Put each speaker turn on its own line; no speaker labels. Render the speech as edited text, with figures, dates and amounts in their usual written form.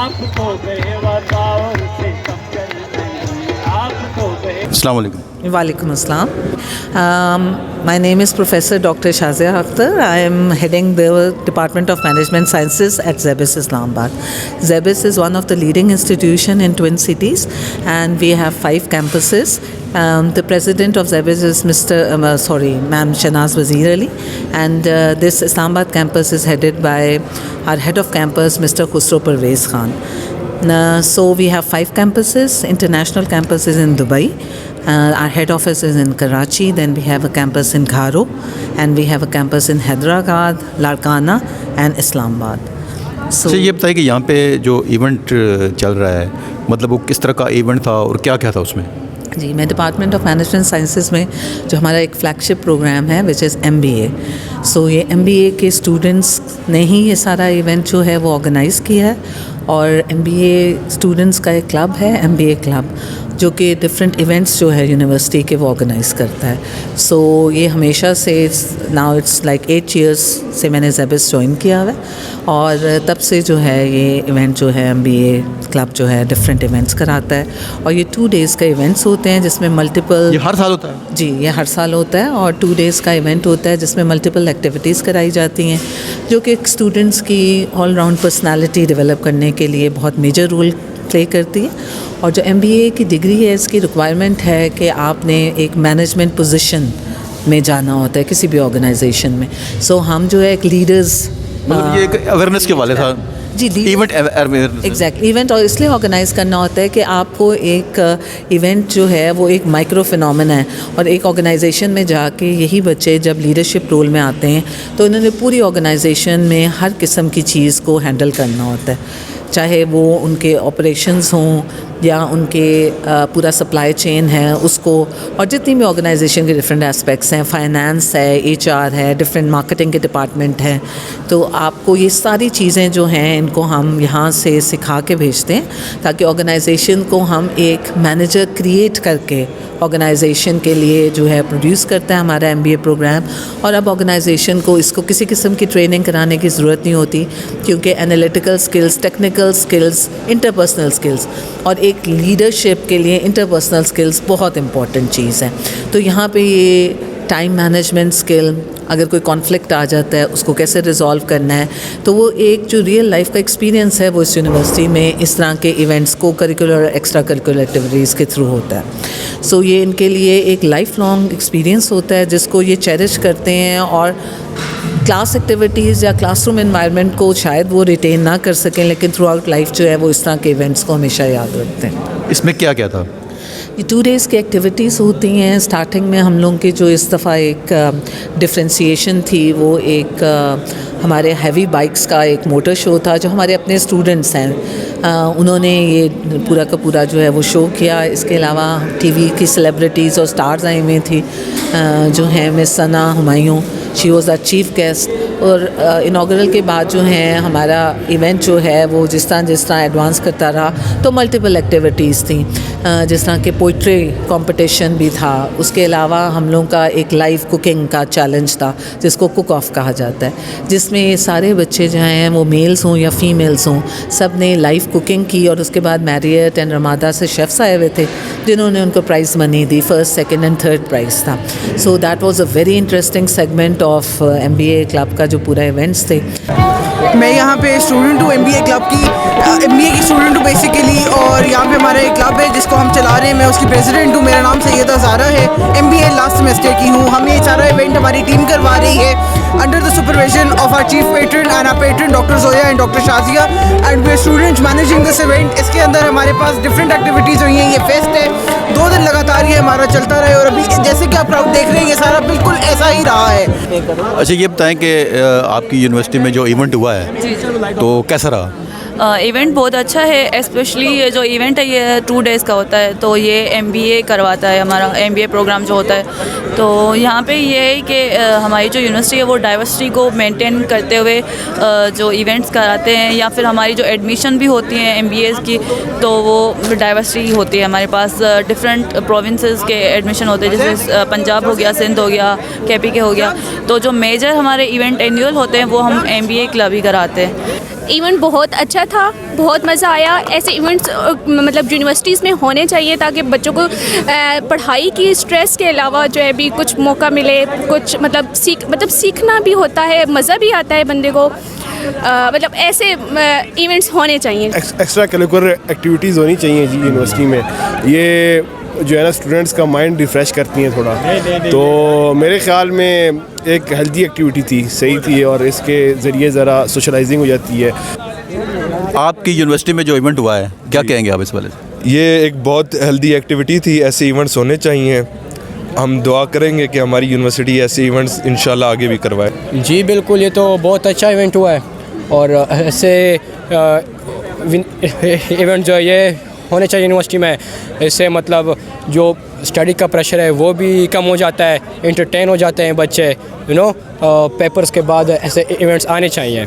आपको बेवफाओं से कम कर नहीं, आपको
अस्सलाम वालेकुम।
Walaikum Assalam. My name is Professor Dr. Shazia Akhtar. I am heading the Department of Management Sciences at ZEBIS Islamabad. ZEBIS is one of the leading institutions in Twin Cities, and we have 5 campuses. The president of ZEBIS is Ma'am Shanaz Wazir Ali, and this Islamabad campus is headed by our head of campus, Mr. Khusro Parvez Khan. So we have 5 campuses. International campus is in Dubai. Our head office is in Karachi. Then we have a campus in Cairo, and we have a campus in Hyderabad, Larkana, and Islamabad. So
अच्छा, ये बताइए कि यहाँ पे जो event चल रहा है, मतलब वो किस तरह का इवेंट था और क्या क्या था उसमें?
जी, मैं डिपार्टमेंट ऑफ मैनेजमेंट साइंसेस में जो हमारा एक फ्लैगशिप प्रोग्राम है विच इज़ MBA. सो ये MBA के स्टूडेंट्स ने ही ये सारा इवेंट जो है वो ऑर्गेनाइज़ किया है, और MBA स्टूडेंट्स का एक क्लब है, MBA क्लब, जो कि डिफरेंट इवेंट्स जो है यूनिवर्सिटी के वो ऑर्गेनाइज़ करता है. सो ये हमेशा से नाउ इट्स लाइक 8 years से मैंने ZEBIS ज्वाइन किया हुआ है, और तब से जो है ये इवेंट जो है MBA क्लब जो है डिफरेंट इवेंट्स कराता है. और ये 2 days का इवेंट्स होते हैं जिसमें मल्टीपल,
ये हर साल होता है?
जी, ये हर साल होता है, और 2 days का इवेंट होता है जिसमें मल्टीपल एक्टिविटीज़ कराई जाती हैं, जो कि स्टूडेंट्स की ऑल राउंड पर्सनालिटी डेवलप करने के लिए बहुत मेजर रोल प्ले करती है. और जो MBA की डिग्री है, इसकी रिक्वायरमेंट है कि आपने एक मैनेजमेंट पोजीशन में जाना होता है किसी भी ऑर्गेनाइजेशन में. सो हम जो है एक लीडर्स,
मतलब ये एक अवेयरनेस के वाले था
जी,
इवेंट अवेयरनेस.
एग्जैक्टली, इवेंट और इसलिए ऑर्गेनाइज़ करना होता है कि आपको एक इवेंट जो है वो एक माइक्रो फिनोमेना है, और एक ऑर्गेनाइजेशन में जाके यही बच्चे जब लीडरशिप रोल में आते हैं तो इन्होंने पूरी ऑर्गेनाइजेशन में हर किस्म की चीज़ को हैंडल करना होता है, चाहे वो उनके ऑपरेशंस हों या उनके पूरा सप्लाई चेन है उसको, और जितनी भी ऑर्गेनाइजेशन के डिफरेंट एस्पेक्ट्स हैं, फाइनेंस है, HR है, डिफरेंट मार्केटिंग के डिपार्टमेंट हैं. तो आपको ये सारी चीज़ें जो हैं इनको हम यहाँ से सिखा के भेजते हैं, ताकि ऑर्गेनाइजेशन को हम एक मैनेजर क्रिएट करके ऑर्गेनाइजेशन के लिए जो है प्रोड्यूस करता है हमारा MBA प्रोग्राम. और अब ऑर्गेनाइजेशन को इसको किसी किस्म की ट्रेनिंग कराने की ज़रूरत नहीं होती, क्योंकि analytical skills, technical skills, interpersonal skills, और एक लीडरशिप के लिए इंटरपर्सनल स्किल्स बहुत इंपॉर्टेंट चीज़ है. तो यहाँ पे ये टाइम मैनेजमेंट स्किल, अगर कोई कॉन्फ्लिक्ट आ जाता है उसको कैसे रिजॉल्व करना है, तो वो एक जो रियल लाइफ का एक्सपीरियंस है वो इस यूनिवर्सिटी में इस तरह के इवेंट्स को करिकुलर और एक्स्ट्रा करिकुलर एक्टिविटीज़ के थ्रू होता है. सो ये इनके लिए एक लाइफ लॉन्ग एक्सपीरियंस होता है जिसको ये चेरिश करते हैं, और क्लास एक्टिविटीज़ या क्लासरूम एनवायरनमेंट को शायद वो रिटेन ना कर सकें, लेकिन थ्रू आउट लाइफ जो है वो इस तरह के इवेंट्स को हमेशा याद रखते हैं.
इसमें क्या क्या था?
ये 2 days की एक्टिविटीज़ होती हैं. स्टार्टिंग में हम लोगों की जो इस दफ़ा एक डिफ्रेंशिएशन थी, वो एक हमारे हैवी बाइक्स का एक मोटर शो था, जो हमारे अपने स्टूडेंट्स हैं उन्होंने ये पूरा का पूरा जो है वो शो किया. इसके अलावा TV की सेलिब्रिटीज़ और स्टार्स आई हुई थी, जो हैं miss Sana Humayun, she was the chief guest. और इनागुरल के बाद जो है हमारा इवेंट जो है वो जिस तरह एडवांस करता रहा, तो मल्टीपल एक्टिविटीज़ थी, जिस तरह के पोइट्री कंपटीशन भी था. उसके अलावा हम लोगों का एक लाइव कुकिंग का चैलेंज था जिसको कुक ऑफ कहा जाता है, जिसमें ये सारे बच्चे जो हैं वो मेल्स हों या फीमेल्स हों, सब ने लाइव कुकिंग की. और उसके बाद मैरियट एंड रमादा से शेफ़्स आए हुए थे जिन्होंने उनको प्राइज़ मनी दी, 1st, 2nd and 3rd prize था. So that was a very interesting segment of MBA club का जो पूरा इवेंट्स थे.
मैं यहाँ पे स्टूडेंट हूँ MBA क्लब की, MBA की स्टूडेंट हूँ बेसिकली, और यहाँ पे हमारा एक क्लब है जिसको हम चला रहे हैं. मैं उसकी प्रेसिडेंट हूँ. मेरा नाम सैयदा ज़ारा है. MBA लास्ट सेमेस्टर की हूँ. हम ये सारा इवेंट हमारी टीम करवा रही है under the supervision of our chief patron and our patron doctor Zoya and doctor Shazia, and we students managing this event. इसके अंदर हमारे पास डिफरेंट एक्टिविटीज़ हुई हैं. ये फेस्ट है, 2 दिन लगातार ये हमारा चलता रहे, और अभी जैसे कि आप क्राउड देख रहे हैं ये सारा बिल्कुल ऐसा ही रहा है.
अच्छा, ये बताएं कि आपकी यूनिवर्सिटी में जो इवेंट हुआ है तो कैसा रहा?
इवेंट बहुत अच्छा है, स्पेशली ये जो इवेंट है ये 2 days का होता है, तो ये MBA करवाता है, हमारा MBA प्रोग्राम जो होता है. तो यहाँ पे ये है कि हमारी जो यूनिवर्सिटी है वो डाइवर्सिटी को मेंटेन करते हुए जो इवेंट्स कराते हैं, या फिर हमारी जो एडमिशन भी होती हैं MBAs की, तो वो डाइवर्सिटी होती है. हमारे पास डिफरेंट प्रोविंसेस के एडमिशन होते हैं, जैसे पंजाब हो गया, सिंध हो गया, KP के हो गया. तो जो मेजर हमारे इवेंट एनुअल होते हैं वो हम MBA क्लब ही कराते हैं.
इवेंट बहुत अच्छा था, बहुत मज़ा आया। ऐसे इवेंट्स मतलब यूनिवर्सिटीज़ में होने चाहिए ताकि बच्चों को पढ़ाई की स्ट्रेस के अलावा जो है भी कुछ मौका मिले, कुछ मतलब सीखना भी होता है, मज़ा भी आता है बंदे को। मतलब ऐसे इवेंट्स होने चाहिए।
एक्स्ट्रा करिकुलर एक्टिविटीज़ होनी चाहिए जी यूनिवर्सिटी में। ये जो है ना स्टूडेंट्स का माइंड रिफ़्रेश करती हैं थोड़ा, तो मेरे ख़्याल में एक हेल्दी एक्टिविटी थी, सही थी, और इसके ज़रिए ज़रा सोशलाइजिंग हो जाती है।
आपकी यूनिवर्सिटी में जो इवेंट हुआ है, क्या कहेंगे आप इस वाले से?
ये एक बहुत हेल्दी एक्टिविटी थी, ऐसे इवेंट्स होने चाहिए। हम दुआ करेंगे कि हमारी यूनिवर्सिटी ऐसे इवेंट्स इंशाल्लाह आगे भी करवाए।
जी बिल्कुल, ये तो बहुत अच्छा इवेंट हुआ है और ऐसे इवेंट जो है ये होने चाहिए यूनिवर्सिटी में। इससे मतलब जो स्टडी का प्रेशर है वो भी कम हो जाता है, एंटरटेन हो जाते हैं बच्चे, पेपर्स के बाद ऐसे इवेंट्स आने चाहिए।